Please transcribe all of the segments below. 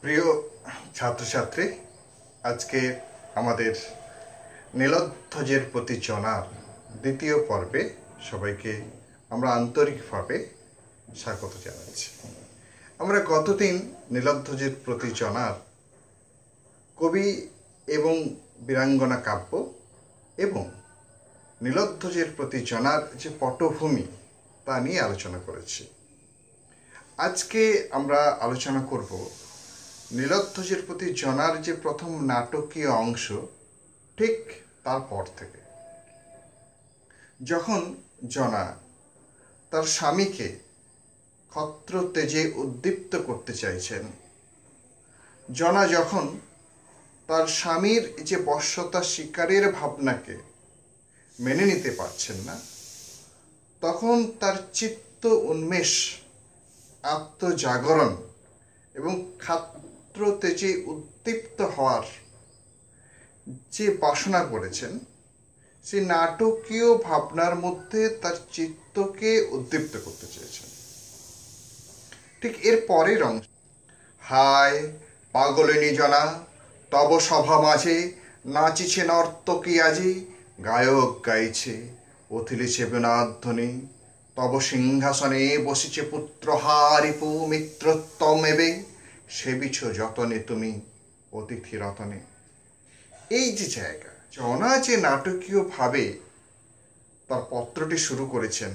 প্রিয় ছাত্রছাত্রী, আজকে আমাদের নীলধ্বজের প্রতি জনার দ্বিতীয় পর্বে সবাইকে আমরা আন্তরিকভাবে স্বাগত জানাচ্ছি। আমরা গতদিন নীলধ্বজের প্রতি জনার কবি এবং বীরাঙ্গনা কাব্য এবং নীলধ্বজের প্রতি জনার যে পটভূমি তা নিয়ে আলোচনা করেছি। আজকে আমরা আলোচনা করব নীলধ্বজের প্রতি জনার যে প্রথম নাটকীয় অংশ, ঠিক তারপর থেকে। যখন জনা তার স্বামীকে ক্ষত্র তেজে উদ্দীপ্ত করতে চাইছেন, জনা যখন তার স্বামীর যে বশ্যতা শিকারের ভাবনাকে মেনে নিতে পারছেন না, তখন তার চিত্ত উন্মেষ, আত্মজাগরণ এবং ক্ষত্র তেজে উদ্দীপ্ত হওয়ার যে বাসনা করেছেন, সেই নাটকীয় ভাবনার মধ্যে তার চিত্তকে উদ্দীপ্ত করতে চেয়েছেন। ঠিক এর পরের অংশ, হায় পাগলিনী জনা, তব সভা মাঝে নাচিছে নর্তকী আজি, গায়ক গাইছে অথিলিছে বীণাধ্বনি, তব সিংহাসনে বসিছে পুত্রহারিপু, মিত্রত্বমেবে সেবিছ যতনে তুমি অতিথি রতনে। এই যে জায়গা, জনা যে নাটকীয়ভাবে তার পত্রটি শুরু করেছেন,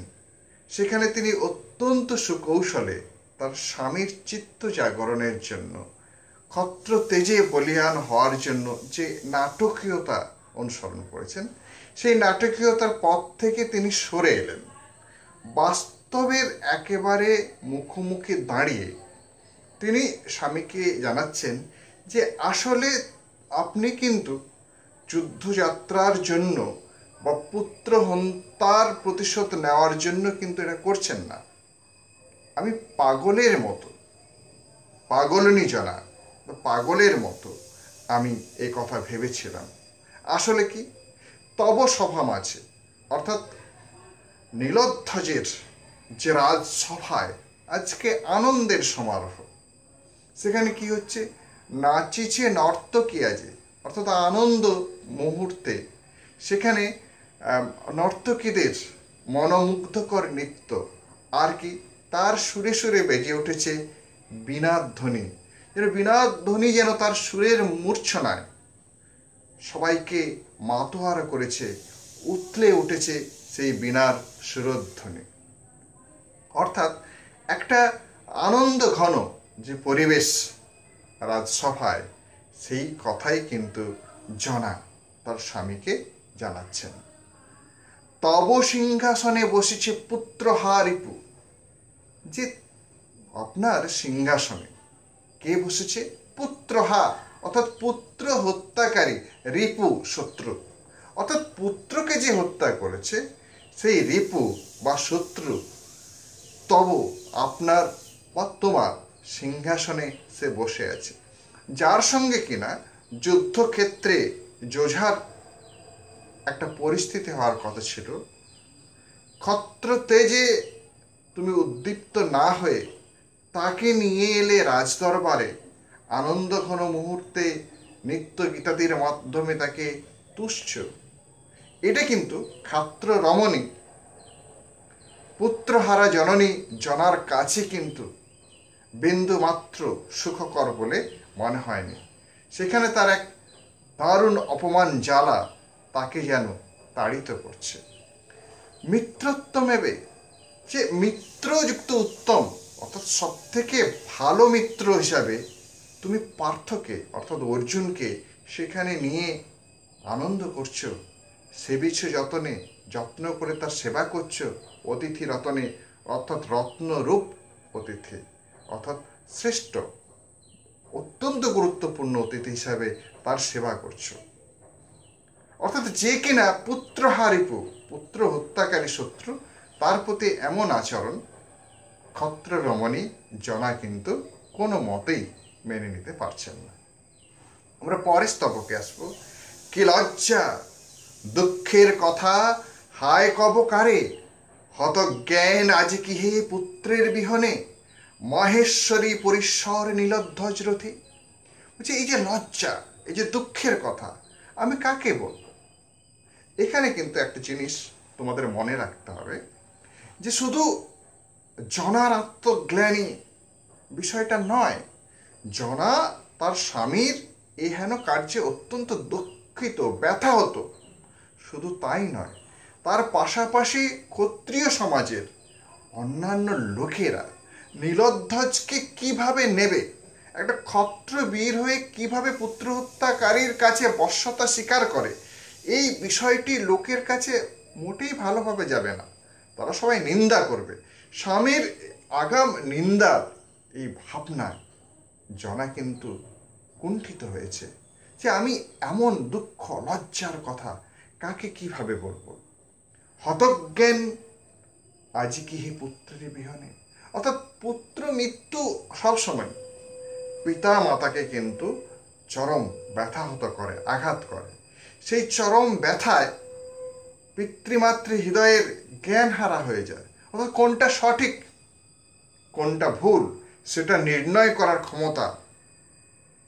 সেখানে তিনি অত্যন্ত সুকৌশলে তার স্বামীর চিত্ত জাগরণের জন্য, ক্ষত্র তেজে বলীয়ান হওয়ার জন্য যে নাটকীয়তা অনুসরণ করেছেন, সেই নাটকীয়তার পথ থেকে তিনি সরে এলেন। বাস্তবের একেবারে মুখোমুখি দাঁড়িয়ে তিনি স্বামীকে জানাচ্ছেন যে আসলে আপনি কিন্তু যুদ্ধযাত্রার জন্য বা পুত্র হত্যার প্রতিশোধ নেওয়ার জন্য কিন্তু এটা করছেন না। আমি পাগলের মতো, পাগলিনী জনা, পাগলের মতো আমি এই কথা ভেবেছিলাম। আসলে কি, তব সভা মাঝে, অর্থাৎ নীলধ্বজের যে রাজসভায় আজকে আনন্দের সমারোহ, সেখানে কি হচ্ছে, নাচিছে নর্তকী আজি, অর্থাৎ আনন্দ মুহূর্তে সেখানে নর্তকীদের মনোমুগ্ধকর নৃত্য, আর কি তার সুরে সুরে বেজে উঠেছে বীণাধ্বনি। বীণাধ্বনি যেন তার সুরের মূর্ছনায় সবাইকে মাতোহারা করেছে, উথলে উঠেছে সেই বীণার সুরধ্বনি। অর্থাৎ একটা আনন্দ ঘন যে পরিবেশ রাজসভায়, সেই কথাই কিন্তু জনা তার স্বামীকে জানাচ্ছেন। তব সিংহাসনে বসেছে পুত্রহারিপু, যে আপনার সিংহাসনে কে বসেছে? পুত্রহা, অর্থাৎ পুত্র হত্যাকারী, রিপু শত্রু, অর্থাৎ পুত্রকে যে হত্যা করেছে সেই রিপু বা শত্রু তব আপনার বা তোমার সিংহাসনে সে বসে আছে, যার সঙ্গে কিনা যুদ্ধক্ষেত্রে যোঝার একটা পরিস্থিতি হওয়ার কথা ছিল। ক্ষত্র তেজে তুমি উদ্দীপ্ত না হয়ে তাকে নিয়ে এলে রাজদরবারে, আনন্দ ঘন মুহূর্তে নৃত্য গীতাদির মাধ্যমে তাকে তুষ্ছ। এটা কিন্তু ক্ষত্র রমণী, পুত্রহারা জননী জনার কাছে কিন্তু বিন্দু মাত্র সুখকর বলে মনে হয়নি। সেখানে তার এক দারুণ অপমান জ্বালা তাকে যেন তাড়িত করছে। মিত্রত্বমেবে, যে মিত্রযুক্ত উত্তম, অর্থাৎ সব থেকে ভালো মিত্র হিসাবে তুমি পার্থকে, অর্থাৎ অর্জুনকে সেখানে নিয়ে আনন্দ করছো, সেবিছ যতনে, যত্ন করে তার সেবা করছো, অতিথি রতনে, অর্থাৎ রত্নরূপ অতিথি, অর্থাৎ শ্রেষ্ঠ, অত্যন্ত গুরুত্বপূর্ণ অতিথি হিসাবে তার সেবা করছো। অর্থাৎ যে কিনা পুত্রহারিপু, পুত্র হত্যাকারী শত্রু, তার প্রতি এমন আচরণ ক্ষত্র রমণী জনা কিন্তু কোনো মতেই মেনে নিতে পারছেন না। আমরা পরের স্তবকে আসবো। কি লজ্জা, দুঃখের কথা হায় কব কারে, হত জ্ঞান আজি কিহে পুত্রের বিহনে, মহেশ্বরী পরিশ্বর নীলধ্বজ রথে। যে এই যে লজ্জা, এই যে দুঃখের কথা আমি কাকে বলবো? এখানে কিন্তু একটা জিনিস তোমাদের মনে রাখতে হবে, যে শুধু জনার আত্মগ্লানি বিষয়টা নয়, জনা তার স্বামীর এই হেন কার্যে অত্যন্ত দুঃখিত, ব্যথা হতো। শুধু তাই নয়, তার পাশাপাশি ক্ষত্রিয় সমাজের অন্যান্য লোকেরা নীলধ্বজকে কিভাবে নেবে, একটা ক্ষত্র বীর হয়ে কিভাবে পুত্র হত্যাকারীর কাছে বশ্যতা স্বীকার করে, এই বিষয়টি লোকের কাছে মোটেই ভালোভাবে যাবে না। তারা সবাই নিন্দা করবে। স্বামীর আগাম নিন্দার এই ভাবনায় জনা কিন্তু কুণ্ঠিত হয়েছে, যে আমি এমন দুঃখ লজ্জার কথা কাকে কিভাবে বলবো। হতজ্ঞান আজি কি হে পুত্রের বিহনে, অর্থাৎ পুত্র মৃত্যু সবসময় পিতা মাতাকে কিন্তু চরম ব্যথাহত করে, আঘাত করে। সেই চরম ব্যথায় পিতৃমাতৃ হৃদয়ের জ্ঞান হারা হয়ে যায়, অর্থাৎ কোনটা সঠিক কোনটা ভুল সেটা নির্ণয় করার ক্ষমতা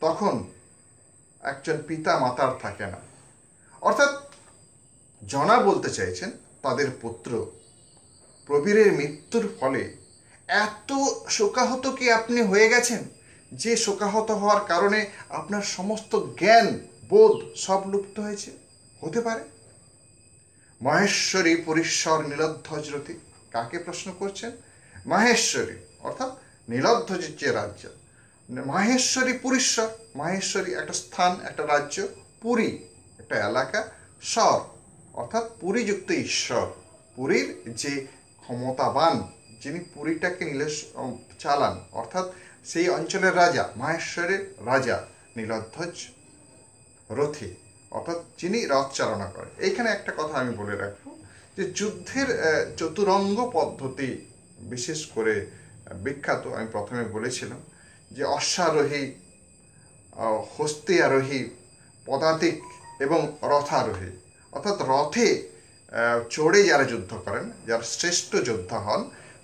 তখন একজন পিতা মাতার থাকে না। অর্থাৎ জনা বলতে চাইছেন তাদের পুত্র প্রবীরের মৃত্যুর ফলে এত শোকাহত কি আপনি হয়ে গেছেন, যে শোকাহত হওয়ার কারণে আপনার সমস্ত জ্ঞান বোধ সব লুপ্ত হয়েছে? হতে পারে। মহেশ্বরী পুরীশ্বর নীলধ্বজ রথী, কাকে প্রশ্ন করছেন? মাহেশ্বরী, অর্থাৎ নীলধ্বজের যে রাজ্য, মাহেশ্বরী পুরীশ্বর, মাহেশ্বরী একটা স্থান, একটা রাজ্য, পুরী একটা এলাকা, স্বর অর্থাৎ পুরীযুক্ত ঈশ্বর, পুরীর যে ক্ষমতাবান, যিনি পুরীটাকে চালান, অর্থাৎ সেই অঞ্চলের রাজা, মাহেশ্বরের রাজা নীলধ্বজ রথী, অর্থাৎ যিনি রথ চালনা করেন। এইখানে একটা কথা আমি বলে রাখবো, যে যুদ্ধের চতুরঙ্গ পদ্ধতি বিশেষ করে বিখ্যাত। আমি প্রথমে বলেছিলাম যে অশ্বারোহী, হস্তি আরোহী, পদাতিক এবং রথারোহী, অর্থাৎ রথে চড়ে যারা যুদ্ধ করেন, যারা শ্রেষ্ঠ যোদ্ধা হন,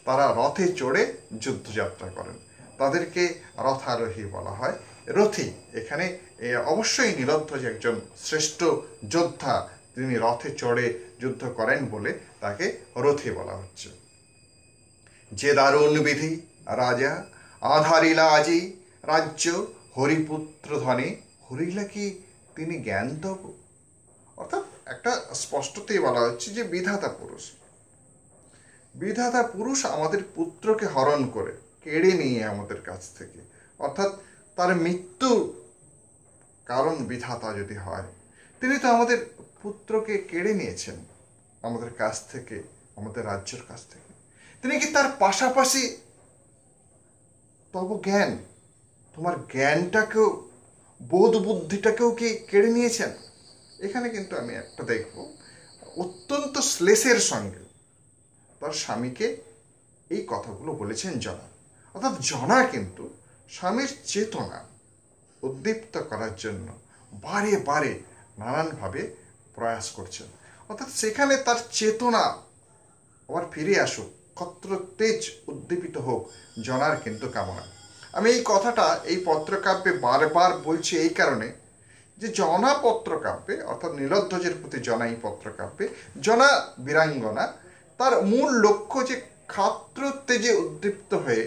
তারা রথে চড়ে যুদ্ধযাত্রা করেন, তাদেরকে রথারোহী বলা হয়। রথী এখানে অবশ্যই নীলধ্বজ একজন শ্রেষ্ঠ যোদ্ধা, তিনি রথে চড়ে যুদ্ধ করেন বলে তাকে রথী বলা হচ্ছে। যে দারুণ বিধি রাজা আধারিলা আজি রাজ্য হরিপুত্র ধনে, হরিলা কি তিনি জ্ঞানতব, অর্থাৎ একটা স্পষ্টতেই বলা হচ্ছে যে বিধাতা পুরুষ, বিধাতা পুরুষ আমাদের পুত্রকে হরণ করে কেড়ে নিয়ে আমাদের কাছ থেকে, অর্থাৎ তার মৃত্যু কারণ বিধাতা যদি হয়, তিনি তো আমাদের পুত্রকে কেড়ে নিয়েছেন আমাদের কাছ থেকে, আমাদের রাজ্যের কাছ থেকে। তিনি কি তার পাশাপাশি তব জ্ঞান, তোমার জ্ঞানটাকেও, বোধ বুদ্ধিটাকেও কি কেড়ে নিয়েছেন? এখানে কিন্তু আমি একটা দেখব, অত্যন্ত শ্লেষের সঙ্গে তার স্বামীকে এই কথাগুলো বলেছেন জনা। অর্থাৎ জনা কিন্তু স্বামীর চেতনা উদ্দীপ্ত করার জন্য বারে বারে নানানভাবে প্রয়াস করছেন, অর্থাৎ সেখানে তার চেতনা আবার ফিরে আসুক, ক্ষত্র তেজ উদ্দীপিত হোক, জনার কিন্তু কামনা। আমি এই কথাটা এই পত্রকাব্যে বারবার বলছি এই কারণে, যে জনা পত্রকাব্যে, অর্থাৎ নীলধ্বজের প্রতি জনা এই পত্রকাব্যে, জনা বীরাঙ্গনা, তার মূল লক্ষ্য যে ক্ষত্র তেজে উদ্দীপ্ত হয়ে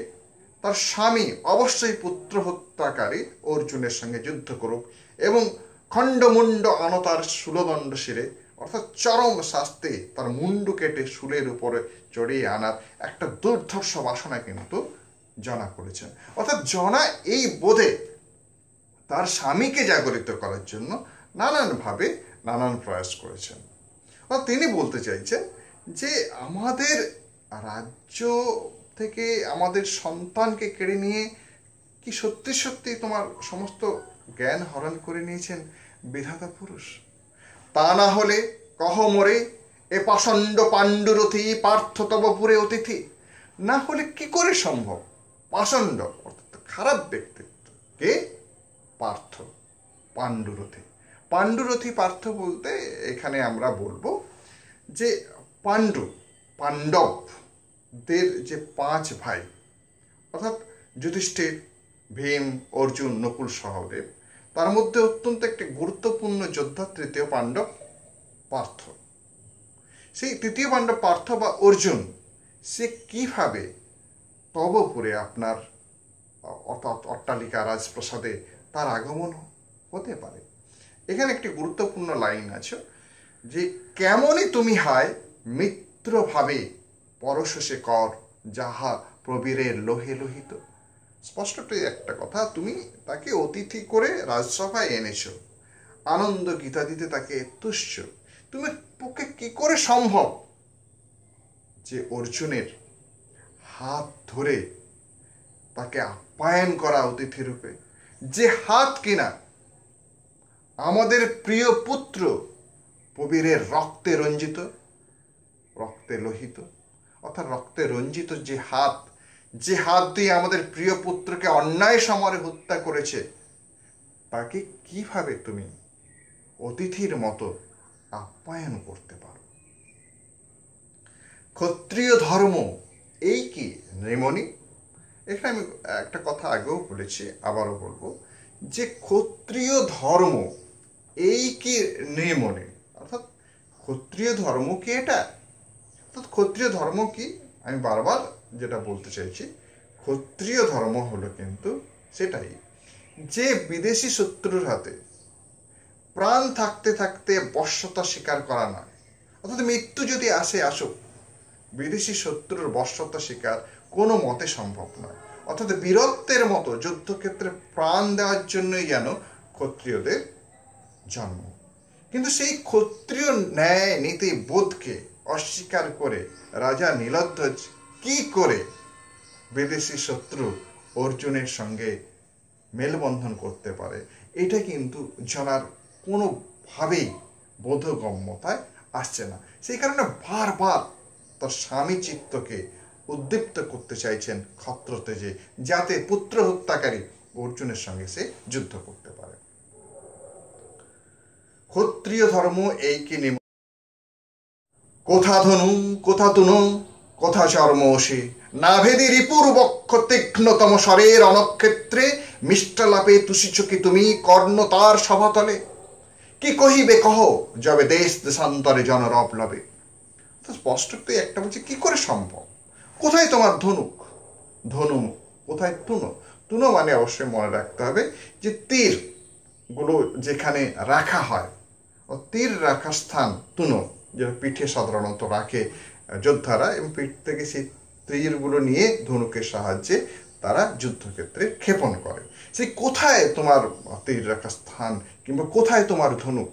তার স্বামী অবশ্যই পুত্র হত্যাকারী অর্জুনের সঙ্গে যুদ্ধ করুক এবং খণ্ডমুণ্ড আনো তার শূলদণ্ড শিরে, অর্থাৎ চরম শাস্তি তার মুন্ডু কেটে শুলের উপরে চড়িয়ে আনার একটা দুর্ধর্ষ বাসনা কিন্তু জনা করেছেন। অর্থাৎ জনা এই বোধে তার স্বামীকে জাগরিত করার জন্য নানানভাবে নানান প্রয়াস করেছেন। তিনি বলতে চাইছেন যে আমাদের রাজ্য থেকে আমাদের সন্তানকে কেড়ে নিয়ে কি সত্যি সত্যি তোমার সমস্ত জ্ঞান হরণ করে নিয়েছেন বিধাতা পুরুষ? তা না হলে কহ মোরে এ পাষণ্ড পাণ্ডুরথী পার্থ তব পুরে অতিথি। না হলে কি করে সম্ভব? পাষণ্ড অর্থাৎ খারাপ ব্যক্তিত্ব কে? পার্থ, পাণ্ডুরথী। পাণ্ডুরথী পার্থ বলতে এখানে আমরা বলবো যে পাণ্ডবদের যে 5 ভাই, অর্থাৎ যুধিষ্ঠির, ভীম, অর্জুন, নকুল, সহদেব, তার মধ্যে অত্যন্ত একটি গুরুত্বপূর্ণ যোদ্ধা তৃতীয় পাণ্ডব পার্থ। সেই তৃতীয় পাণ্ডব পার্থ বা অর্জুন সে কিভাবে তবপুরে আপনার অর্থাৎ অট্টালিকা রাজপ্রাসাদে তার আগমন হতে পারে। এখানে একটি গুরুত্বপূর্ণ লাইন আছে যে কেমনই তুমি হায় মিত্রভাবে পরশে কর যাহা প্রবীরের লোহে লোহিত। স্পষ্টতই একটা কথা, তুমি তাকে অতিথি করে রাজসভায় এনেছো, আনন্দ গীতা দিতে তাকে তুষ্য। তুমি পক্ষে কি করে সম্ভব যে অর্জুনের হাত ধরে তাকে আপ্যায়ন করা অতিথি রূপে, যে হাত কিনা আমাদের প্রিয় পুত্র প্রবীরের রক্তে রঞ্জিত, রক্তে লোহিত, অর্থাৎ রক্তে রঞ্জিত যে হাত দিয়ে আমাদের প্রিয় পুত্রকে অন্যায় সমরে হত্যা করেছে, তাকে কিভাবে তুমি অতিথির মতো আপ্যায়ন করতে পারো? ক্ষত্রিয় ধর্ম এই কি নৃমণি? এখানে আমি একটা কথা আগেও বলেছি, আবারও বলবো যে ক্ষত্রিয় ধর্ম এই কি নৃমণি, অর্থাৎ ক্ষত্রিয় ধর্ম কি এটা? অর্থাৎ ক্ষত্রিয় ধর্ম কি, আমি বারবার যেটা বলতে চাইছি, ক্ষত্রিয় ধর্ম হলো কিন্তু সেটাই যে বিদেশি শত্রুর হাতে প্রাণ থাকতে থাকতে বশ্যতা স্বীকার করা না। অর্থাৎ মৃত্যু যদি আসুক, বিদেশি শত্রুর বশ্যতা স্বীকার কোনো মতে সম্ভব নয়। অর্থাৎ বীরত্বের মতো যুদ্ধক্ষেত্রে প্রাণ দেওয়ার জন্যই যেন ক্ষত্রিয়দের জন্ম। কিন্তু সেই ক্ষত্রিয় ন্যায় নীতি বোধকে অস্বীকার করে রাজা নীলধ্বজ কি করে বিদেশি শত্রু অর্জুনের সঙ্গে মেলবন্ধন করতে পারে, এটা কিন্তু জানার কোনোভাবেই বোধগম্যতায় আসছে না। সেই কারণে বারবার তার স্বামী চিত্তকে উদ্দীপ্ত করতে চাইছেন ক্ষত্রতেজে, যাতে পুত্র হত্যাকারী অর্জুনের সঙ্গে সে যুদ্ধ করতে পারে। ক্ষত্রিয় ধর্ম এই কি নিম, কোথা ধনু কোথা তুনো কোথা চর্মসে, নাভেদি রিপুর বক্ষ তীক্ষ্ণতম স্বরের অনক্ষেত্রে মিষ্টলাপে তুষিচকি তুমি কর্ণ তার সভাতলে, কি কহিবে কহ যবে দেশ দেশান্তরে জনরব লবে। তো স্পষ্টতই একটা বলছে কি করে সম্ভব, কোথায় তোমার ধনুক, ধনু কোথায় তুনো? তুনো মানে অবশ্যই মনে রাখতে হবে যে তীর গুলো যেখানে রাখা হয়, ও তীর রাখার স্থান তুনো, যেটা পিঠে সাধারণত রাখে যোদ্ধারা, এবং পিঠ থেকে সেই তীরগুলো নিয়ে ধনুকের সাহায্যে তারা যুদ্ধক্ষেত্রে ক্ষেপণ করে। সেই কোথায় তোমার তীর রাখার স্থান, কিংবা কোথায় তোমার ধনুক,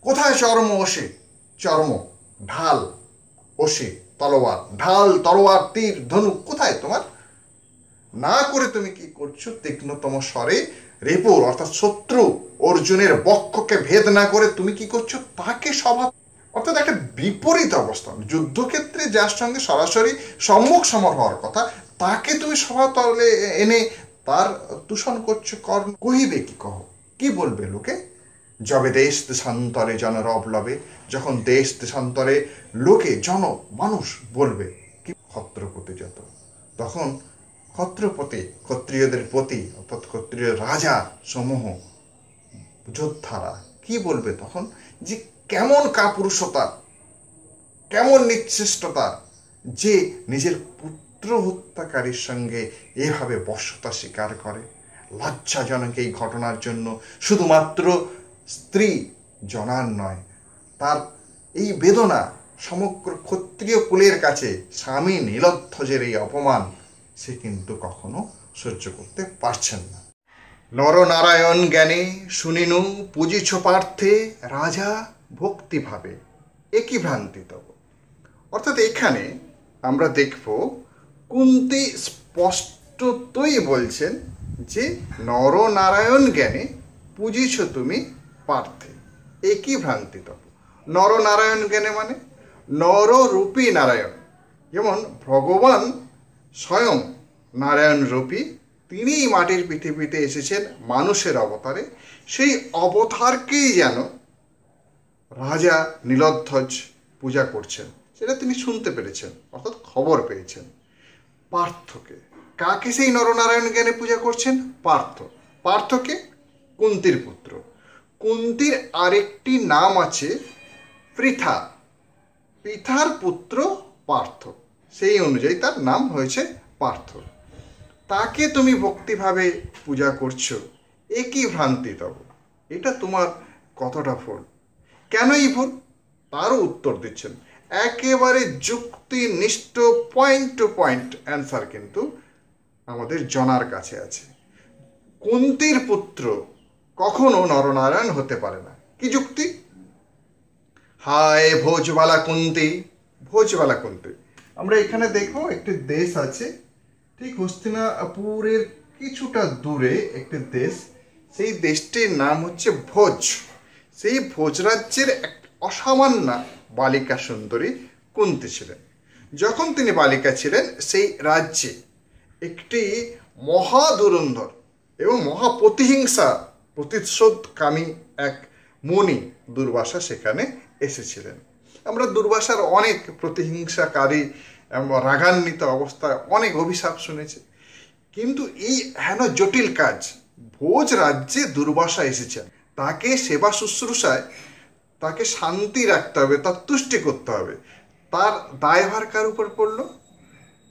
কোথায় চর্ম ওসে, চর্ম ঢাল, ওসে তলোয়ার, ঢাল তলোয়ার তীর ধনুক কোথায় তোমার? না করে তুমি কি করছো তীক্ষ্ণতম স্বরে রিপুর অর্থাৎ শত্রু অর্জুনের বক্ষকে ভেদ না করে তুমি কি করছো তাকে সভা, অর্থাৎ একটা বিপরীত অবস্থান। যুদ্ধক্ষেত্রে যার সঙ্গে সরাসরি সম্মুখ সমর হওয়ার কথা, তাকে তুমি সভাতলে এনে তার দূষণ করছো। কর্ণ কহিবে কি কহ, কি বলবে লোকে? যবে দেশ দেশান্তরে জনরব লবে, যখন দেশ দেশান্তরে লোকে মানুষ বলবে কি ক্ষত্রপতি যত, তখন ক্ষত্রপতি ক্ষত্রিয়দের প্রতি অর্থাৎ ক্ষত্রিয় রাজা সমূহ যোদ্ধারা কি বলবে তখন, যে কেমন কাপুরুষতা, কেমন নিশ্চেষ্টতা, যে নিজের পুত্র হত্যাকারীর সঙ্গে এভাবে বশ্যতা স্বীকার করে। লজ্জাজনক এই ঘটনার জন্য শুধুমাত্র স্ত্রী জনার নয়, তার এই বেদনা সমগ্র ক্ষত্রিয় কুলের কাছে স্বামী নীলধ্বজের এই অপমান সে কিন্তু কখনো সহ্য করতে পারছেন না। নরনারায়ণ জ্ঞানে শুনিনু পুজিছ পার্থে রাজা ভক্তিভাবে, একই ভ্রান্তি তব। অর্থাৎ এখানে আমরা দেখব কুন্তী স্পষ্টতই বলছেন যে নরনারায়ণ জ্ঞানে পুজিছ তুমি পার্থে, একই ভ্রান্তি তব। নরনারায়ণ জ্ঞানে মানে নররূপী নারায়ণ, যেমন ভগবান স্বয়ং নারায়ণ রূপী, তিনি মাটির পৃথিবীতে এসেছেন মানুষের অবতারে। সেই অবতারকেই যেন রাজা নীলধ্বজ পূজা করছেন, সেটা তিনি শুনতে পেরেছেন, অর্থাৎ খবর পেয়েছেন। পার্থকে, কাকে সেই নরনারায়ণ জ্ঞানে পূজা করছেন? পার্থকে। কুন্তির পুত্র। কুন্তির আরেকটি নাম আছে পৃথা, পৃথার পুত্র পার্থ, সেই অনুযায়ী তার নাম হয়েছে পার্থ। তাকে তুমি ভক্তিভাবে পূজা করছো, এ কি ভ্রান্তি তব? এটা তোমার কতটা ভুল? কেন এই ভুল? তারও উত্তর দিচ্ছেন। একেবারে যুক্তিনিষ্ঠ পয়েন্ট টু পয়েন্ট অ্যান্সার কিন্তু আমাদের জনার কাছে আছে। কুন্তির পুত্র কখনো নরনারায়ণ হতে পারে না। কি যুক্তি? হায় ভোজবালা কুন্তি, ভোজবালা কুন্তি। আমরা এখানে দেখবো একটি দেশ আছে, ঠিক হস্তিনাপুরের কিছুটা দূরে একটি দেশ, সেই দেশটির নাম হচ্ছে ভোজ। সেই ভোজ রাজ্যের এক অসামান্য বালিকা সুন্দরী কুন্তি ছিলেন। যখন তিনি বালিকা ছিলেন, সেই রাজ্যে একটি মহাধুরন্ধর এবং মহাপ্রতিহিংসা প্রতিশোধকামী এক মুনি দুর্বাসা সেখানে এসেছিলেন। আমরা দুর্বাসার অনেক প্রতিহিংসাকারী রাগান্বিত অবস্থায় অনেক অভিশাপ শুনেছি, কিন্তু এই হেন জটিল কাজ ভোজ রাজ্যে দুর্বাসা এসেছেন, তাকে সেবা শুশ্রূষায় তাকে শান্তি রাখতে হবে, তার তুষ্টি করতে হবে, তার দায়ভার কার উপর পড়ল?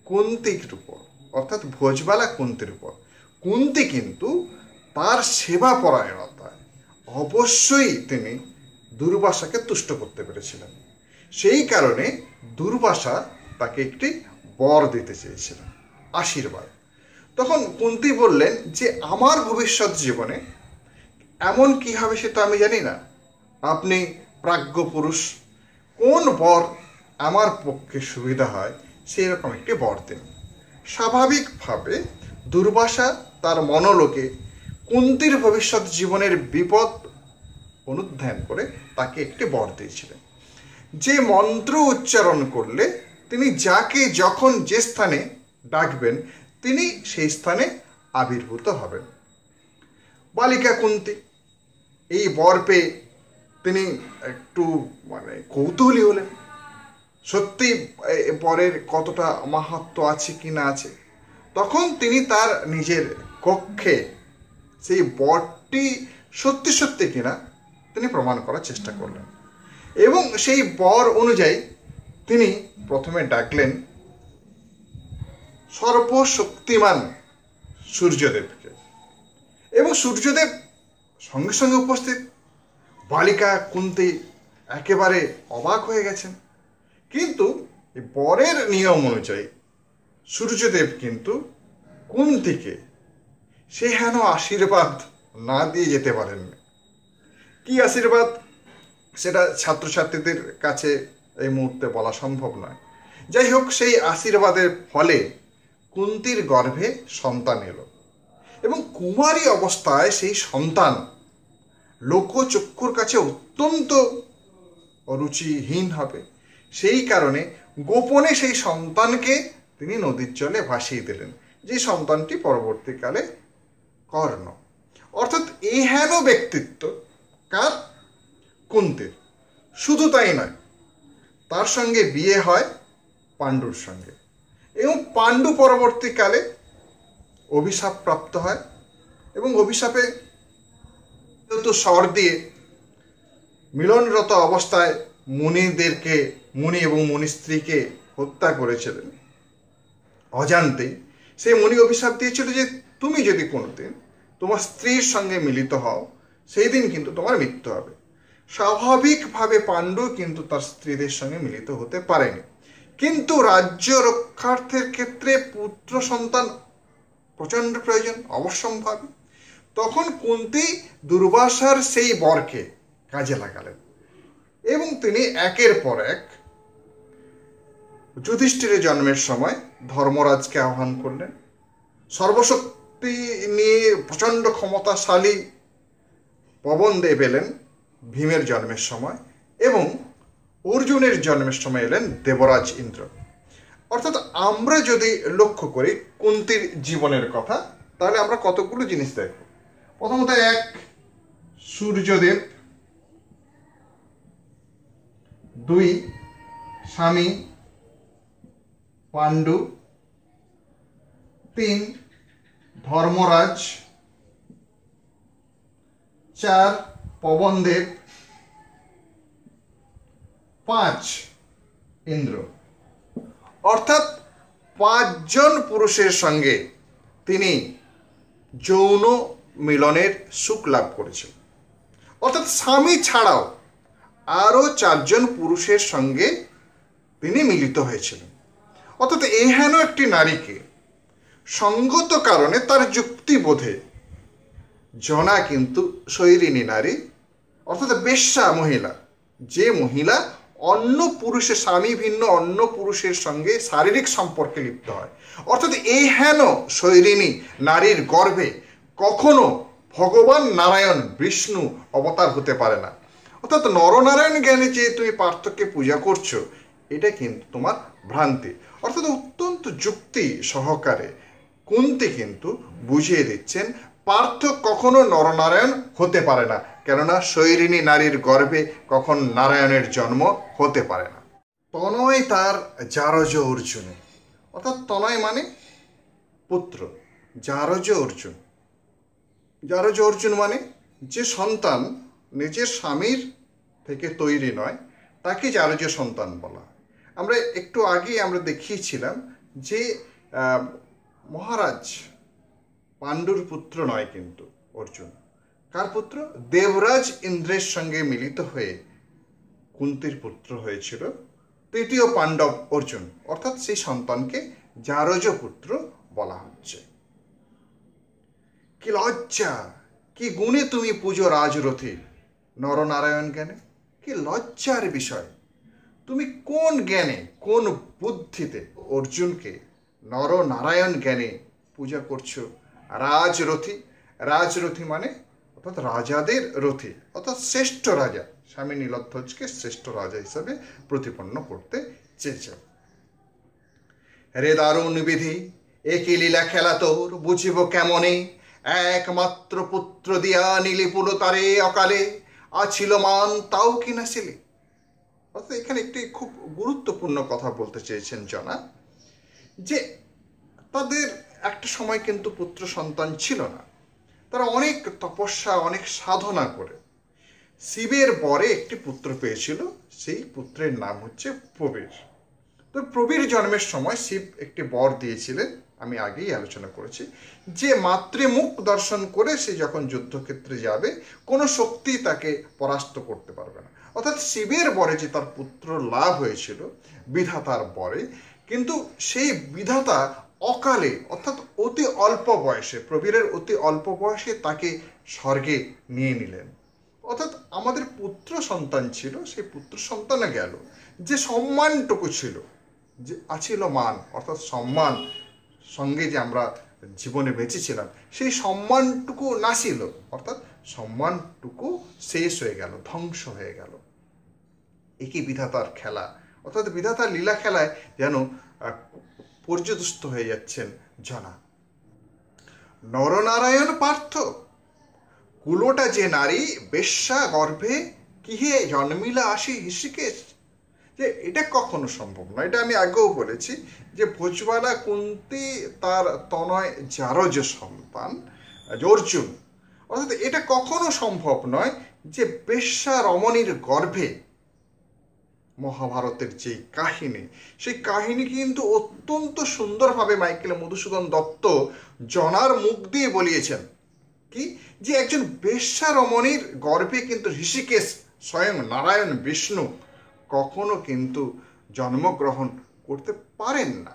কুন্তির উপর, অর্থাৎ ভোজবালা কুন্তির উপর। কুন্তি কিন্তু তার সেবা পরায়ণতায় অবশ্যই তিনি দুর্বাসাকে তুষ্ট করতে পেরেছিলেন। সেই কারণে দুর্বাসা তাকে একটি বর দিতে চেয়েছিলেন, আশীর্বাদ। তখন কুন্তি বললেন যে আমার ভবিষ্যৎ জীবনে এমন কি হবে সে তো আমি জানি না, আপনি প্রাজ্ঞ পুরুষ, কোন বর আমার পক্ষে সুবিধা হয় সেই রকম একটি বর দিন। স্বাভাবিকভাবে দুর্বাসা তার মনোলোকে কুন্তির ভবিষ্যৎ জীবনের বিপদ অনুধ্যান করে তাকে একটি বর দিয়েছিলেন, যে মন্ত্র উচ্চারণ করলে তিনি যাকে যখন যে স্থানে ডাকবেন তিনি সেই স্থানে আবির্ভূত হবেন। বালিকা কুন্তি এই বর পেয়ে তিনি একটু কৌতূহলী হলেন, সত্যি বরের কতটা মাহাত্ম্য আছে কি না আছে। তখন তিনি তার নিজের কক্ষে সেই বরটি সত্যি সত্যি কিনা তিনি প্রমাণ করার চেষ্টা করলেন, এবং সেই বর অনুযায়ী তিনি প্রথমে ডাকলেন সর্বশক্তিমান সূর্যদেবকে, এবং সূর্যদেব সঙ্গে সঙ্গে উপস্থিত। বালিকা কুন্তি একেবারে অবাক হয়ে গেছেন, কিন্তু বরের নিয়ম অনুযায়ী সূর্যদেব কিন্তু কুন্তিকে সে হেন আশীর্বাদ না দিয়ে যেতে পারেননি। কি আশীর্বাদ সেটা ছাত্রছাত্রীদের কাছে এই মুহূর্তে বলা সম্ভব নয়। যাই হোক, সেই আশীর্বাদের ফলে কুন্তির গর্ভে সন্তান এলো, এবং কুমারী অবস্থায় সেই সন্তান লোকচক্ষুর কাছে অত্যন্ত অরুচিহীন হবে। সেই কারণে গোপনে সেই সন্তানকে তিনি নদীর জলে ভাসিয়ে দিলেন, যে সন্তানটি পরবর্তীকালে কর্ণ। অর্থাৎ এই হেন ব্যক্তিত্ব কার? কুন্তির। শুধু তাই নয়, তার সঙ্গে বিয়ে হয় পাণ্ডুর সঙ্গে, এবং পাণ্ডু পরবর্তীকালে অভিশাপ প্রাপ্ত হয়, এবং অভিশাপে যেহেতু স্বর দিয়ে মিলনরত অবস্থায় মুনিদেরকে, মুনি এবং মুনি স্ত্রীকে হত্যা করেছিলেন অজান্তেই, সেই মুনি অভিশাপ দিয়েছিল যে তুমি যদি কোনোদিন তোমার স্ত্রীর সঙ্গে মিলিত হও সেই দিন কিন্তু তোমার মৃত্যু হবে। স্বাভাবিকভাবে পাণ্ডু কিন্তু তার স্ত্রীদের সঙ্গে মিলিত হতে পারেনি, কিন্তু রাজ্য রক্ষার্থের ক্ষেত্রে পুত্র সন্তান প্রচণ্ড প্রয়োজন, অবশ্যম্ভাবী। তখন কুন্তি দুর্বাসার সেই বরকে কাজে লাগালেন, এবং তিনি একের পর এক যুধিষ্ঠিরের জন্মের সময় ধর্মরাজকে আহ্বান করলেন, সর্বশক্তি নিয়ে প্রচণ্ড ক্ষমতাশালী পবনদেব এলেন ভীমের জন্মের সময়, এবং অর্জুনের জন্মের সময় এলেন দেবরাজ ইন্দ্র। অর্থাৎ আমরা যদি লক্ষ্য করি কুন্তির জীবনের কথা, তাহলে আমরা কতগুলো জিনিস দেখব। প্রথমত, এক, সূর্যদেব; দুই, স্বামী পাণ্ডু; তিন, ধর্মরাজ; 4 পবনদেব, 5 ইন্দ্র। অর্থাৎ 5 জন পুরুষের সঙ্গে তিনি যৌন মিলনের সুখ লাভ করেছেন। অর্থাৎ স্বামী ছাড়াও আরও 4 জন পুরুষের সঙ্গে তিনি মিলিত হয়েছিলেন। অর্থাৎ এহেন একটি নারীকে সঙ্গত কারণে তার যুক্তিবোধে জনা কিন্তু শৈরিনী নারী, অর্থাৎ বেশ্যা মহিলা, যে মহিলা অন্য পুরুষের, স্বামী ভিন্ন অন্য পুরুষের সঙ্গে শারীরিক সম্পর্কে লিপ্ত হয়। অর্থাৎ এই হেন শৈরিনী নারীর গর্ভে কখনো ভগবান নারায়ণ বিষ্ণু অবতার হতে পারে না। অর্থাৎ নরনারায়ণ জ্ঞানে যে তুমি পার্থকে পূজা করছো, এটা কিন্তু তোমার ভ্রান্তি। অর্থাৎ অত্যন্ত যুক্তি সহকারে কুন্তী কিন্তু বুঝিয়ে দিচ্ছেন পার্থ কখনো নরনারায়ণ হতে পারে না, কেননা শৈরিনী নারীর গর্ভে কখন নারায়ণের জন্ম হতে পারে না। তনয় তার জারজ অর্জুনে, অর্থাৎ তনয় মানে পুত্র, জারজ অর্জুন। জারজ অর্জুন মানে যে সন্তান নিজের স্বামীর থেকে তৈরি নয়, তাকে জারজ সন্তান বলা হয়। আমরা একটু আগেই আমরা দেখিয়েছিলাম যে মহারাজ পাণ্ডুর পুত্র নয় কিন্তু অর্জুন। কার পুত্র? দেবরাজ ইন্দ্রের সঙ্গে মিলিত হয়ে কুন্তীর পুত্র হয়েছিল তৃতীয় পাণ্ডব অর্জুন। অর্থাৎ সেই সন্তানকে জারজ পুত্র বলা হচ্ছে। কি লজ্জা, কি গুণে তুমি পুজো রাজরথী নরনারায়ণ জ্ঞানে। কি লজ্জার বিষয়, তুমি কোন জ্ঞানে, কোন বুদ্ধিতে অর্জুনকে নরনারায়ণ জ্ঞানে পূজা করছো রাজরথী। রাজরথী মানে অর্থাৎ রাজাদের রথী, অর্থাৎ শ্রেষ্ঠ রাজা। স্বামী নীলধ্বজকে শ্রেষ্ঠ রাজা হিসাবে প্রতিপন্ন করতে চেয়েছেন। রে দারুণ বিধি, একই লীলা খেলা তোর বুঝিব কেমনে, একমাত্র পুত্র দিয়া নীলিপুল তারে অকালে, আছিল মান তাও কি নাছিলে। অর্থাৎ এখানে একটি খুব গুরুত্বপূর্ণ কথা বলতে চেয়েছেন জনা, যে তাদের একটা সময় কিন্তু পুত্র সন্তান ছিল না। তারা অনেক তপস্যা, অনেক সাধনা করে শিবের বরে একটি পুত্র পেয়েছিল। সেই পুত্রের নাম হচ্ছে প্রবীর। তো প্রবীর জন্মের সময় শিব একটি বর দিয়েছিলেন, আমি আগেই আলোচনা করেছি, যে মাতৃমুখ দর্শন করে সে যখন যুদ্ধক্ষেত্রে যাবে কোনো শক্তি তাকে পরাস্ত করতে পারবে না। অর্থাৎ শিবের বরে যে তার পুত্র লাভ হয়েছিল বিধাতার বরে, কিন্তু সেই বিধাতা অকালে অর্থাৎ অতি অল্প বয়সে, প্রবীরের অতি অল্প বয়সে তাকে স্বর্গে নিয়ে নিলেন। অর্থাৎ আমাদের পুত্র সন্তান ছিল, সেই পুত্র সন্তানে গেল, যে সম্মানটুকু ছিল, যে আছিল মান, অর্থাৎ সম্মান সঙ্গে যে আমরা জীবনে বেঁচেছিলাম, সেই সম্মানটুকু নাছিল, অর্থাৎ সম্মানটুকু শেষ হয়ে গেল, ধ্বংস হয়ে গেল। একই বিধাতার খেলা, অর্থাৎ বিধাতার লীলা খেলায় যেন পর্যদস্ত হয়ে যাচ্ছেন জনা। নরনারায়ণ পার্থ কুলোটা যে নারী বেশ্যা গর্ভে কিহে জন্মিলা আসি হৃষিকেশ। যে এটা কখনো সম্ভব নয়। এটা আমি আগেও বলেছি যে ভোজবালা কুন্তী তার তনয় জারজ সন্তান অর্জুন, অর্থাৎ এটা কখনো সম্ভব নয় যে বেশ্যা রমণীর গর্ভে মহাভারতের যে কাহিনী, সেই কাহিনী কিন্তু অত্যন্ত সুন্দরভাবে মাইকেল মধুসূদন দত্ত জনার মুখ দিয়ে বলিয়েছেন। কি যে একজন বেশ্যা রমণীর গর্ভে কিন্তু ঋষিকেশ স্বয়ং নারায়ণ বিষ্ণু কখনো কিন্তু জন্মগ্রহণ করতে পারেন না।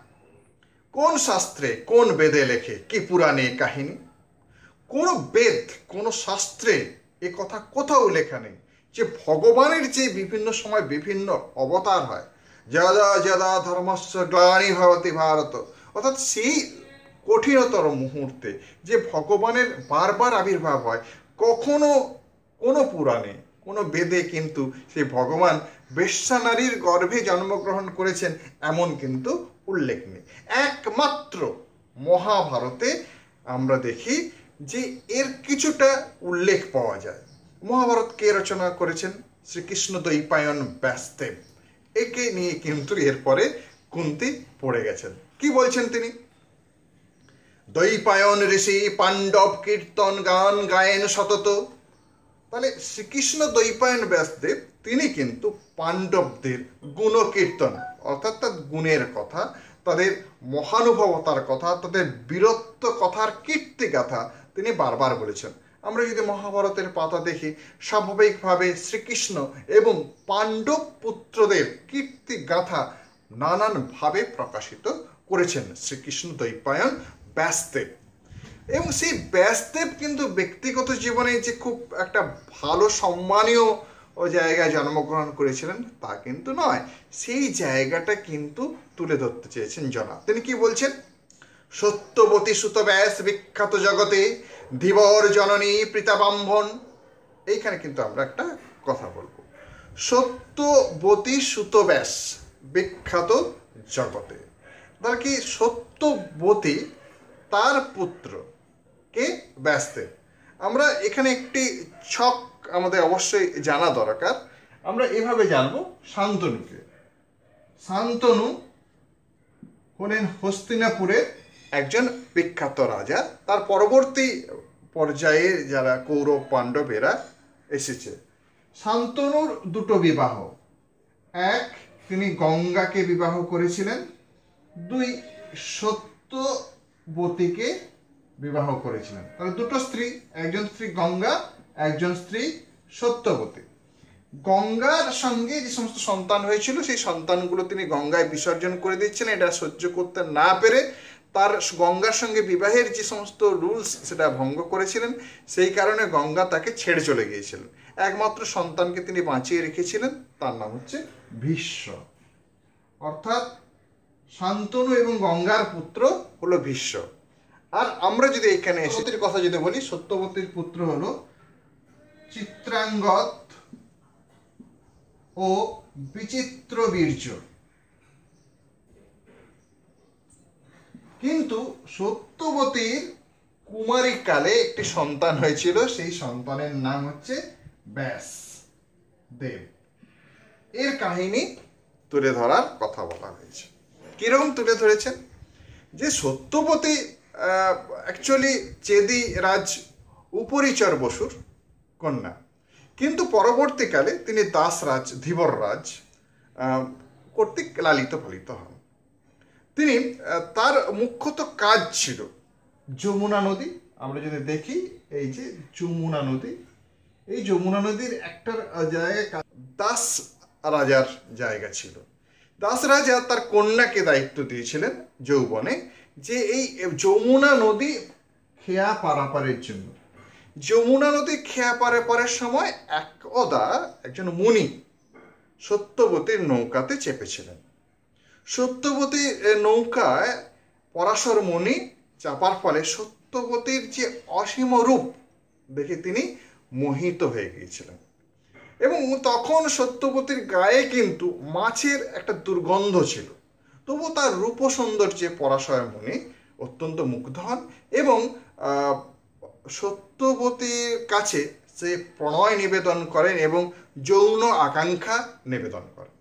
কোন শাস্ত্রে, কোন বেদে লেখে, কি পুরাণে কাহিনী? কোন বেদ, কোন শাস্ত্রে এ কথা কোথাও লেখা নেই যে ভগবানের যে বিভিন্ন সময় বিভিন্ন অবতার হয়, যদা যদা ধর্মস্য গ্লানি ভবতি ভারত, অর্থাৎ সেই কঠিনতর মুহূর্তে যে ভগবানের বারবার আবির্ভাব হয়, কখনো কোনো পুরাণে, কোনো বেদে কিন্তু সেই ভগবান বেশ্যা নারীর গর্ভে জন্মগ্রহণ করেছেন এমন কিন্তু উল্লেখ নেই। একমাত্র মহাভারতে আমরা দেখি যে এর কিছুটা উল্লেখ পাওয়া যায়। মহাভারত কে রচনা করেছেন? শ্রীকৃষ্ণ দ্বৈপায়ন ব্যাসদেব। একে নিয়ে কিন্তু এরপরে কুন্তী পড়ে গেছেন। কি বলছেন তিনি? দ্বৈপায়ন ঋষি পাণ্ডব কীর্তন গান গায়েন সতত, তাহলে শ্রীকৃষ্ণ দ্বৈপায়ন ব্যাসদেব তিনি কিন্তু পাণ্ডবদের গুণকীর্তন অর্থাৎ তার গুণের কথা, তাদের মহানুভবতার কথা, তাদের বীরত্ব কথার কীর্তিগাথা তিনি বারবার বলেছেন। আমরা যদি মহাভারতের পাতা দেখি, স্বাভাবিকভাবে শ্রীকৃষ্ণ এবং পাণ্ডব পুত্রদের কীর্তিগাথা নানানভাবে প্রকাশিত করেছেন শ্রীকৃষ্ণ দ্বৈপায়ন ব্যাসদেব। এবং সেই ব্যাসদেব কিন্তু ব্যক্তিগত জীবনে যে খুব একটা ভালো সম্মানীয় জায়গায় জন্মগ্রহণ করেছিলেন তা কিন্তু নয়, সেই জায়গাটা কিন্তু তুলে ধরতে চেয়েছেন জনা। তিনি কি বলছেন? সত্যবতী সুত ব্যাস বিখ্যাত জগতে, ধীবর জননী প্রীতাবাম্ভন। এইখানে কিন্তু আমরা একটা কথা বলবো, সত্যবতী সুত ব্যাস বিখ্যাত জগতে। তার কি সত্যবতী তার পুত্র কে? ব্যাসদেব। আমরা এখানে একটি ছক আমাদের অবশ্যই জানা দরকার। আমরা এভাবে জানবো শান্তনুকে। শান্তনু হলেন হস্তিনাপুরের একজন বিখ্যাত রাজা। তার পরবর্তী পর্যায়ে যারা কৌরব পাণ্ডবেরা এসেছে। শান্তনুর দুটো বিবাহ, এক তিনি গঙ্গাকে বিবাহ করেছিলেন, দুই সত্যবতীকে বিবাহ করেছিলেন। তাহলে দুটো স্ত্রী, একজন স্ত্রী গঙ্গা, একজন স্ত্রী সত্যবতী। গঙ্গার সঙ্গে যে সমস্ত সন্তান হয়েছিল সেই সন্তানগুলো তিনি গঙ্গায় বিসর্জন করে দিচ্ছিলেন। এটা সহ্য করতে না পেরে তার গঙ্গার সঙ্গে বিবাহের যে সমস্ত রুলস সেটা ভঙ্গ করেছিলেন। সেই কারণে গঙ্গা তাকে ছেড়ে চলে গিয়েছিলেন। একমাত্র সন্তানকে তিনি বাঁচিয়ে রেখেছিলেন, তার নাম হচ্ছে ভীষ্ম। অর্থাৎ শান্তনু এবং গঙ্গার পুত্র হলো ভীষ্ম। আর আমরা যদি এখানে সত্যবতীর কথা যদি বলি, সত্যবতীর পুত্র হলো চিত্রাঙ্গদ ও বিচিত্রবীর্য। কিন্তু সত্যবতীর কুমারী কালে একটি সন্তান হয়েছিল, সেই সন্তানের নাম হচ্ছে ব্যাসদেব। এর কাহিনী তুলে ধরার কথা বলা হয়েছে। কিরকম তুলে ধরেছেন? যে সত্যবতী অ্যাকচুয়ালি চেদি রাজ উপরিচর বসুর কন্যা, কিন্তু পরবর্তীকালে তিনি দাসরাজ ধীবর রাজ কর্তৃক লালিত পালিত হন। তিনি তার মুখ্যত কাজ ছিল যমুনা নদী। আমরা যদি দেখি এই যে যমুনা নদী, এই যমুনা নদীর একটা জায়গায় দাস রাজার জায়গা ছিল। দাস রাজা তার কন্যাকে দায়িত্ব দিয়েছিলেন যৌবনে যে এই যমুনা নদী খেয়া পারাপারের জন্য। যমুনা নদী খেয়া পারাপারের সময় একদা একজন মুনি সত্যবতীর নৌকাতে চেপেছিলেন। সত্যবতীর নৌকায় পরাশর মুনি চাপার ফলে সত্যবতীর যে অসীম রূপ দেখে তিনি মোহিত হয়ে গিয়েছিলেন। এবং তখন সত্যবতীর গায়ে কিন্তু মাছের একটা দুর্গন্ধ ছিল, তবু তার রূপ সৌন্দর্যে পরাশর মুনি অত্যন্ত মুগ্ধ হন এবং সত্যবতীর কাছে সে প্রণয় নিবেদন করেন এবং যৌন আকাঙ্ক্ষা নিবেদন করেন,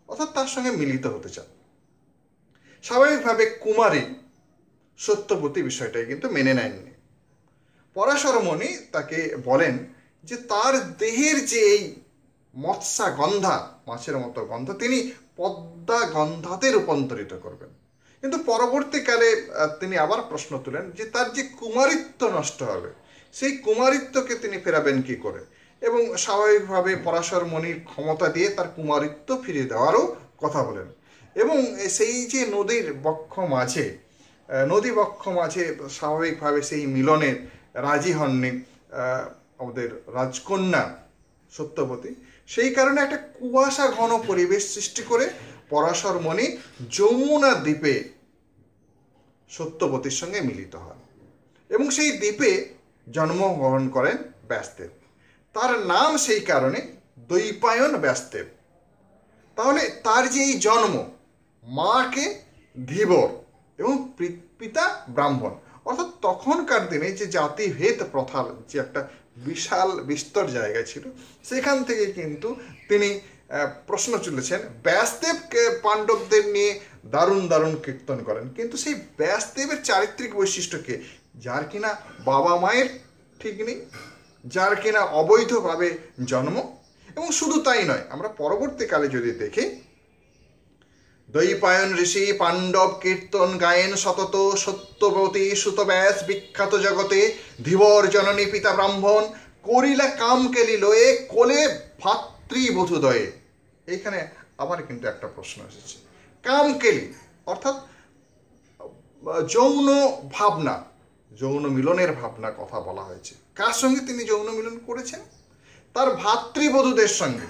অর্থাৎ তার সঙ্গে মিলিত হতে চান। স্বাভাবিকভাবে কুমারী সত্যবতী বিষয়টাই কিন্তু মেনে নেননি। পরাশর মুনি তাকে বলেন যে তার দেহের যে এই মৎস্যা গন্ধা, মাছের মতো গন্ধ, তিনি পদ্মা গন্ধাতে রূপান্তরিত করবেন। কিন্তু পরবর্তীকালে তিনি আবার প্রশ্ন তুলেন যে তার যে কুমারিত্ব নষ্ট হবে, সেই কুমারিত্বকে তিনি ফেরাবেন কি করে। এবং স্বাভাবিকভাবে পরাশর মুনির ক্ষমতা দিয়ে তার কুমারিত্ব ফিরিয়ে দেওয়ারও কথা বলেন। এবং সেই যে নদী বক্ষ মাঝে স্বাভাবিকভাবে সেই মিলনের রাজি হননি আমাদের রাজকন্যা সত্যবতী। সেই কারণে একটা কুয়াশা ঘন পরিবেশ সৃষ্টি করে পরাশর মুনি যমুনা দ্বীপে সত্যবতীর সঙ্গে মিলিত হন এবং সেই দ্বীপে জন্মগ্রহণ করেন ব্যাসদেব। তার নাম সেই কারণে দ্বৈপায়ন ব্যাসদেব। তাহলে তার যে এই জন্ম, মাকে ধীবর এবং পিতা ব্রাহ্মণ, অর্থাৎ তখনকার দিনে যে জাতিভেদ প্রথার যে একটা বিশাল বিস্তর জায়গা ছিল, সেখান থেকে কিন্তু তিনি প্রশ্ন তুলেছেন। ব্যাসদেবকে পাণ্ডবদের নিয়ে দারুণ দারুণ কীর্তন করেন, কিন্তু সেই ব্যাসদেবের চারিত্রিক বৈশিষ্ট্যকে, যার কিনা বাবা মায়ের ঠিক নেই, যার কিনা অবৈধভাবে জন্ম। এবং শুধু তাই নয়, আমরা পরবর্তীকালে যদি দেখি, দৈপায়ন ঋষি পাণ্ডব কীর্তন গায়েন সতত, সত্যবতী সুতব্যাস বিখ্যাত জগতে, ধীবর জননী পিতা ব্রাহ্মণ, করিলা কাম কেলি লয়ে, কোলে ভাতৃবধূদয়ে। এইখানে আবার কিন্তু একটা প্রশ্ন এসেছে, কাম কেলি অর্থাৎ যৌন ভাবনা, যৌন মিলনের ভাবনা কথা বলা হয়েছে। কার সঙ্গে তিনি যৌন মিলন করেছেন? তার ভাতৃবধূদের সঙ্গে।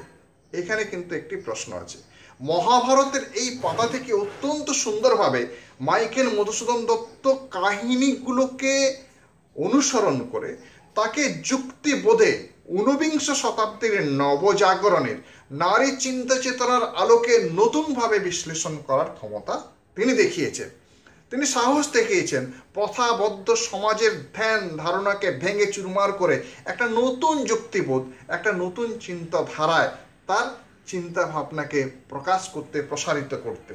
এখানে কিন্তু একটি প্রশ্ন আছে। মহাভারতের এই পাতা থেকে অত্যন্ত সুন্দরভাবে মাইকেল মধুসূদন দত্ত কাহিনীগুলোকে অনুসরণ করে তাকে যুক্তিবোধে ঊনবিংশ শতাব্দীর নবজাগরণের নারী চিন্তা চেতনার আলোকে নতুনভাবে বিশ্লেষণ করার ক্ষমতা তিনি দেখিয়েছেন। তিনি সাহস দেখিয়েছেন প্রথাবদ্ধ সমাজের ধ্যান ধারণাকে ভেঙে চুরমার করে একটা নতুন যুক্তিবোধ, একটা নতুন চিন্তাধারায় তার চিন্তা ভাবনাকে প্রকাশ করতে, প্রসারিত করতে।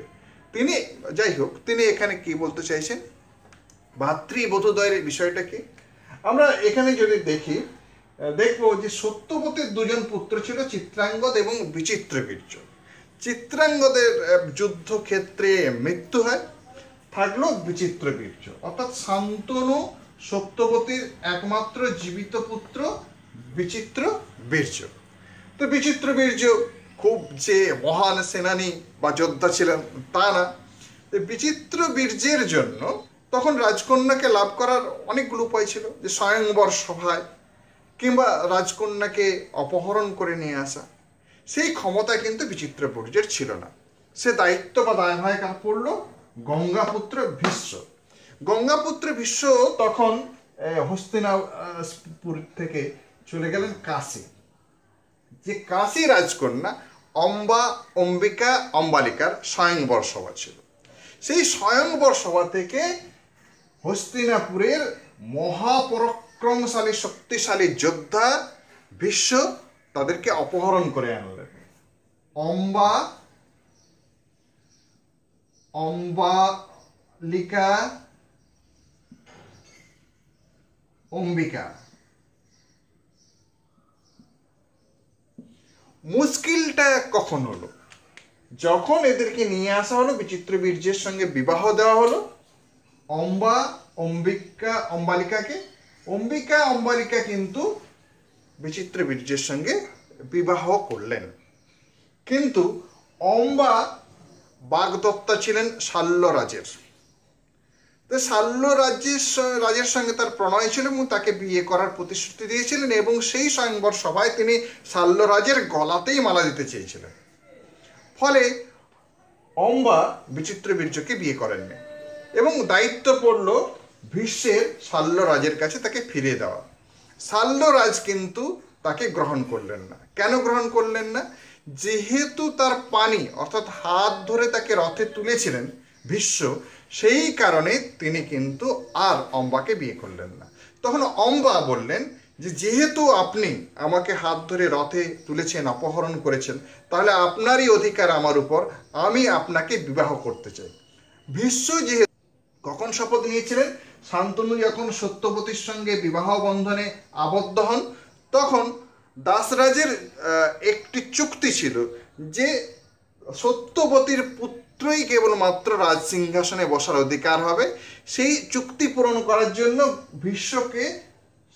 তিনি, যাই হোক, তিনি এখানে কি বলতে চাইছেন, ভাতৃবধূদ্বয়ের বিষয়টা কি আমরা এখানে যদি দেখি, দেখবো যে সত্যবতীর দুজন পুত্র ছিল, চিত্রাঙ্গদ এবং বিচিত্রবীর্য। চিত্রাঙ্গদের যুদ্ধক্ষেত্রে মৃত্যু হয়, থাকলো বিচিত্রবীর্য, অর্থাৎ শান্তনু সত্যবতীর একমাত্র জীবিত পুত্র বিচিত্রবীর্য। তো বিচিত্রবীর্য খুব যে মহান সেনানী বা যোদ্ধা ছিলেন তা না। বিচিত্রবীর্যের জন্য তখন রাজকন্যাকে লাভ করার অনেকগুলো উপায় ছিল, যে স্বয়ংবর সভায় কিংবা রাজকন্যাকে অপহরণ করে নিয়ে আসা। সেই ক্ষমতা কিন্তু বিচিত্রবীর্যের ছিল না। সে দায়িত্ব বা দায়ভার কার পড়ল? গঙ্গাপুত্র ভীষ্ম। গঙ্গাপুত্র ভীষ্ম তখন হস্তিনাপুর থেকে চলে গেলেন কাশী। যে কাশী রাজকন্যা অম্বিকা অম্বালিকার স্বয়ংবর সভা ছিল। সেই স্বয়ংবর সভা থেকে হস্তিনাপুরের মহাপরাক্রমশালী শক্তিশালী যোদ্ধা ভীষ্ম তাদেরকে অপহরণ করে আনলেন। অম্বিকা মুশকিলটা কখন হলো? যখন এদেরকে নিয়ে আসা হলো, বিচিত্রবীর্যের সঙ্গে বিবাহ দেওয়া হলো অম্বিকা অম্বালিকা কিন্তু বিচিত্রবীর্যের সঙ্গে বিবাহ করলেন। কিন্তু অম্বা বাগদত্তা ছিলেন শাল্যরাজের। তো শাল্যরাজের সঙ্গে তার প্রণয় ছিল এবং তাকে বিয়ে করার প্রতিশ্রুতি দিয়েছিলেন, এবং সেই স্বয়ংবর সভায় তিনি শাল্যরাজের গলাতেই মালা দিতে চেয়েছিলেন। ফলে অম্বা বিচিত্রবীর্যকে বিয়ে করেননি এবং দায়িত্ব পড়ল ভীষ্মের শাল্যরাজের কাছে তাকে ফিরিয়ে দেওয়া। শাল্যরাজ কিন্তু তাকে গ্রহণ করলেন না। কেন গ্রহণ করলেন না? যেহেতু তার পানি অর্থাৎ হাত ধরে তাকে রথে তুলেছিলেন ভীষ্ম, সেই কারণে তিনি কিন্তু আর অম্বাকে বিয়ে করলেন না। তখন অম্বা বললেন যে যেহেতু আপনি আমাকে হাত ধরে রথে তুলেছেন, অপহরণ করেছেন, তাহলে আপনারই অধিকার আমার উপর, আমি আপনাকে বিবাহ করতে চাই। ভীষ্ম যেহেতু কখন শপথ নিয়েছিলেন, শান্তনু যখন সত্যবতীর সঙ্গে বিবাহ বন্ধনে আবদ্ধ হন, তখন দাসরাজের একটি চুক্তি ছিল যে সত্যবতীর পুত্রই কেবলমাত্র রাজ সিংহাসনে বসার অধিকার হবে। সেই চুক্তি পূরণ করার জন্য ভীষ্মকে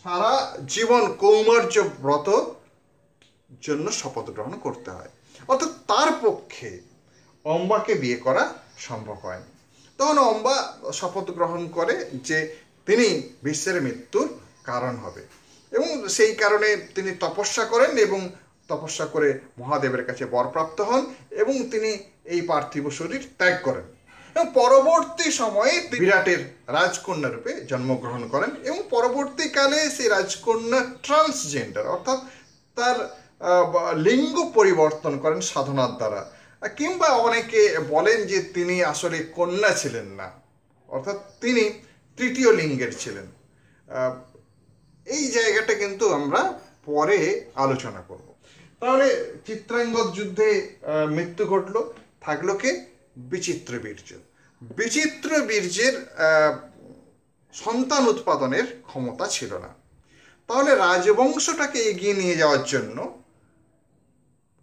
সারা জীবন কৌমার্য ব্রত জন্য শপথ গ্রহণ করতে হয়, অর্থাৎ তার পক্ষে অম্বাকে বিয়ে করা সম্ভব হয়নি। তখন অম্বা শপথ গ্রহণ করে যে তিনি ভীষ্মের মৃত্যুর কারণ হবে, এবং সেই কারণে তিনি তপস্যা করেন এবং তপস্যা করে মহাদেবের কাছে বরপ্রাপ্ত হন এবং তিনি এই পার্থিব শরীর ত্যাগ করেন এবং পরবর্তী সময়ে বিরাটের রাজকন্যা রূপে জন্মগ্রহণ করেন। এবং পরবর্তীকালে সেই রাজকন্যা ট্রান্সজেন্ডার, অর্থাৎ তার লিঙ্গ পরিবর্তন করেন সাধনার দ্বারা, কিংবা অনেকে বলেন যে তিনি আসলে কন্যা ছিলেন না, অর্থাৎ তিনি তৃতীয় লিঙ্গের ছিলেন। এই জায়গাটা কিন্তু আমরা পরে আলোচনা করব। তাহলে চিত্রাঙ্গদ যুদ্ধে মৃত্যু ঘটলো, থাকলো কে? বিচিত্রবীর্য। বিচিত্রবীর্যের সন্তান উৎপাদনের ক্ষমতা ছিল না। তাহলে রাজবংশটাকে এগিয়ে নিয়ে যাওয়ার জন্য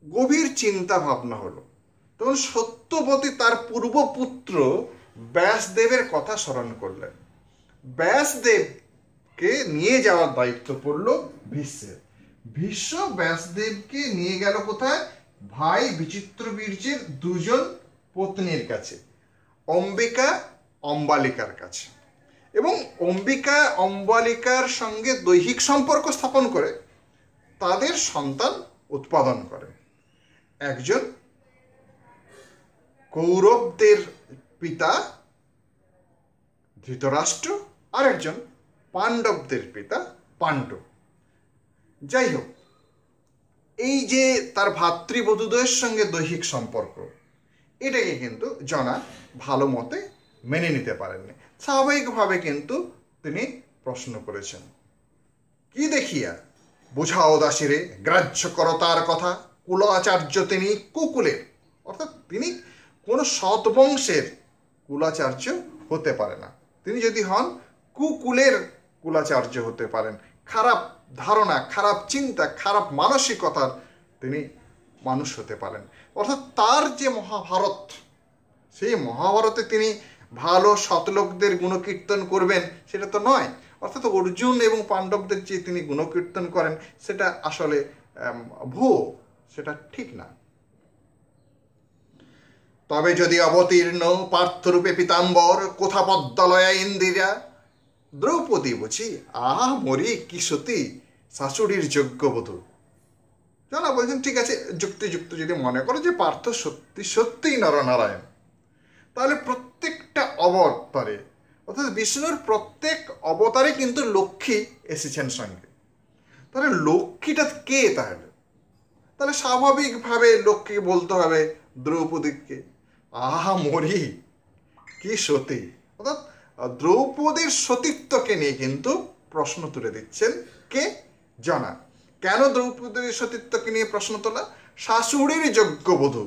গভীর চিন্তা ভাবনা হলো। তখন সত্যবতী তার পূর্বপুত্র ব্যাসদেবের কথা স্মরণ করলেন। ব্যাসদেবকে নিয়ে যাওয়ার দায়িত্ব পড়ল ভীষ্মের। ভীষ্ম ব্যাসদেবকে নিয়ে গেল কোথায়? ভাই বিচিত্রবীর্যের দুজন পত্নীর কাছে, অম্বিকা অম্বালিকার কাছে, এবং অম্বিকা অম্বালিকার সঙ্গে দৈহিক সম্পর্ক স্থাপন করে তাদের সন্তান উৎপাদন করে। একজন কৌরবদের পিতা ধৃতরাষ্ট্র, আর একজন পাণ্ডবদের পিতা পাণ্ডব। যাই হোক, এই যে তার ভাতৃবধূদের সঙ্গে দৈহিক সম্পর্ক, এটাকে কিন্তু জনা ভালো মতে মেনে নিতে পারেননি। স্বাভাবিকভাবে কিন্তু তিনি প্রশ্ন করেছেন, কি দেখিয়া বুঝাও দাসীরে গ্রাহ্য কর তার কথা, কুলাচার্য তিনি কুকুলের। অর্থাৎ তিনি কোনো সৎবংশের কুলাচার্য হতে পারে না। তিনি যদি হন কুকুলের কুলাচার্য হতে পারেন। খারাপ ধারণা, খারাপ চিন্তা, খারাপ মানসিকতার তিনি মানুষ হতে পারেন। অর্থাৎ তার যে মহাভারত, সেই মহাভারতে তিনি ভালো সৎলোকদের গুণকীর্তন করবেন সেটা তো নয়। অর্থাৎ অর্জুন এবং পাণ্ডবদের যে তিনি গুণকীর্তন করেন সেটা আসলে ভুয়ো, সেটা ঠিক না। তবে যদি অবতীর্ণ পার্থরূপে পীতাম্বর কোথা পদ্মালয়া ইন্দিরা, দ্রৌপদী বুঝি আহা মরি কি সতী শাশুড়ির যোগ্যবধূ। জানা বলছেন, ঠিক আছে, যুক্তিযুক্ত যদি মনে করো যে পার্থ সত্যি সত্যিই নরনারায়ণ, তাহলে প্রত্যেকটা অবতারে, অর্থাৎ বিষ্ণুর প্রত্যেক অবতারে কিন্তু লক্ষ্মী এসেছেন সঙ্গে। তাহলে লক্ষ্মীটা কে? তাহলে স্বাভাবিকভাবে লক্ষ্মী বলতে হবে দ্রৌপদীকে আহা মরি কি সতী। অর্থাৎ দ্রৌপদীর সতীত্বকে নিয়ে কিন্তু প্রশ্ন তুলে দিচ্ছেন কে? জনা। কেন দ্রৌপদীর সতীত্বকে নিয়ে প্রশ্ন তোলা? শাশুড়ির যোগ্যবধূ,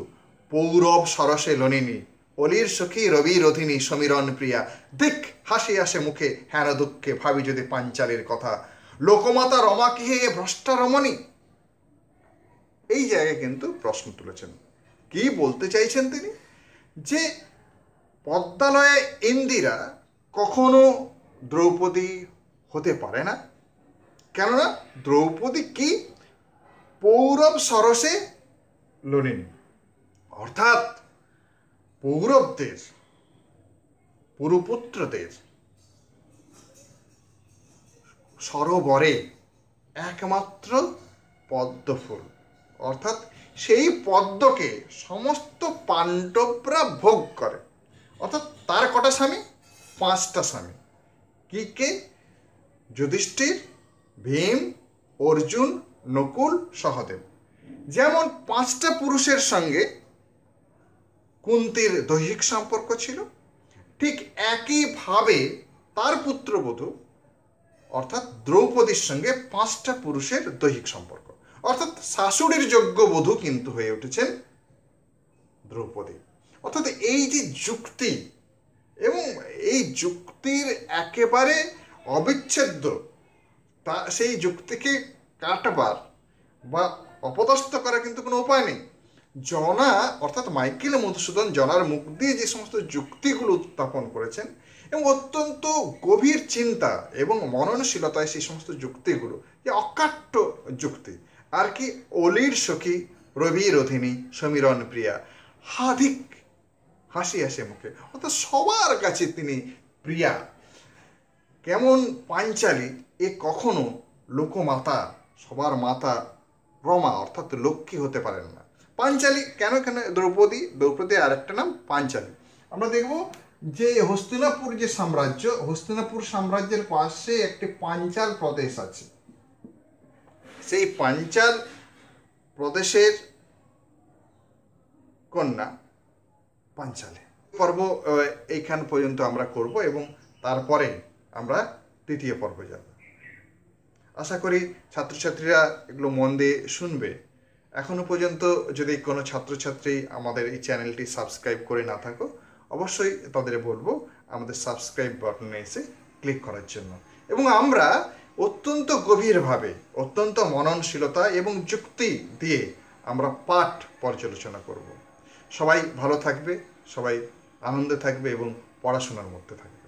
পৌরব সরসে লনিনী, অলির সখী রবি রথিনী সমীরণ প্রিয়া, দিক হাসি আসে মুখে হেন দুঃখে ভাবি যদি পাঞ্চালীর কথা, লোকমাতা রমাকে হে ভ্রষ্টা রমণী। এই জায়গায় কিন্তু প্রশ্ন তুলেছেন। কি বলতে চাইছেন তিনি? যে পদ্মালয়ে ইন্দিরা কখনো দ্রৌপদী হতে পারে না। কেননা দ্রৌপদী কি? পৌরব সরসে লনিনী, অর্থাৎ পৌরবদের পুরুপুত্রদের সরোবরে একমাত্র পদ্মফুল, অর্থাৎ সেই পদ্মকে সমস্ত পাণ্ডবরা ভোগ করে। অর্থাৎ তার কটা স্বামী? 5টা স্বামী। কি কে? যুধিষ্ঠির, ভীম, অর্জুন, নকুল, সহদেব। যেমন 5টা পুরুষের সঙ্গে কুন্তির দৈহিক সম্পর্ক ছিল, ঠিক একইভাবে তার পুত্রবধূ অর্থাৎ দ্রৌপদীর সঙ্গে 5টা পুরুষের দৈহিক সম্পর্ক। অর্থাৎ শাশুড়ির যোগ্য বধূ কিন্তু হয়ে উঠেছেন দ্রৌপদী। অর্থাৎ এই যে যুক্তি, এবং এই যুক্তির একেবারে অবিচ্ছেদ্য, তা সেই যুক্তিকে কাটবার বা অপদস্থ করার কিন্তু কোনো উপায় নেই। জনা অর্থাৎ মাইকেল মধুসূদন জনার মুখ দিয়ে যে সমস্ত যুক্তিগুলো উত্থাপন করেছেন, এবং অত্যন্ত গভীর চিন্তা এবং মননশীলতায় সেই সমস্ত যুক্তিগুলো, যে অকাট্য যুক্তি। আর কি? অলির সখী রবি রথিনী সমীরণ প্রিয়া, হাধিক হাসি আসে মুখে, অর্থাৎ সবার কাছে তিনি প্রিয়া। কেমন পাঞ্চালী, এ কখনো লোকমাতা, সবার মাতা রমা অর্থাৎ লক্ষ্মী হতে পারেন না। পাঞ্চালী কেন? দ্রৌপদী আরেকটা নাম পাঞ্চালী। আমরা দেখব যে হস্তিনাপুর যে সাম্রাজ্য, হস্তিনাপুর সাম্রাজ্যের পাশে একটি পাঞ্চাল প্রদেশ আছে। সেই পাঞ্চাল প্রদেশের কন্যা পাঞ্চালী। পর্ব এইখান পর্যন্ত আমরা করব এবং তারপরে আমরা তৃতীয় পর্বে যাব। আশা করি ছাত্রছাত্রীরা এগুলো মন দিয়ে শুনবে। এখনো পর্যন্ত যদি কোনো ছাত্রছাত্রী আমাদের এই চ্যানেলটি সাবস্ক্রাইব করে না থাকো, অবশ্যই তাদের বলবো আমাদের সাবস্ক্রাইব বাটনে এসে ক্লিক করার জন্য। এবং আমরা অত্যন্ত গভীরভাবে, অত্যন্ত মননশীলতা এবং যুক্তি দিয়ে আমরা পাঠ পর্যালোচনা করব। সবাই ভালো থাকবে, সবাই আনন্দে থাকবে এবং পড়াশোনার মধ্যে থাকবে।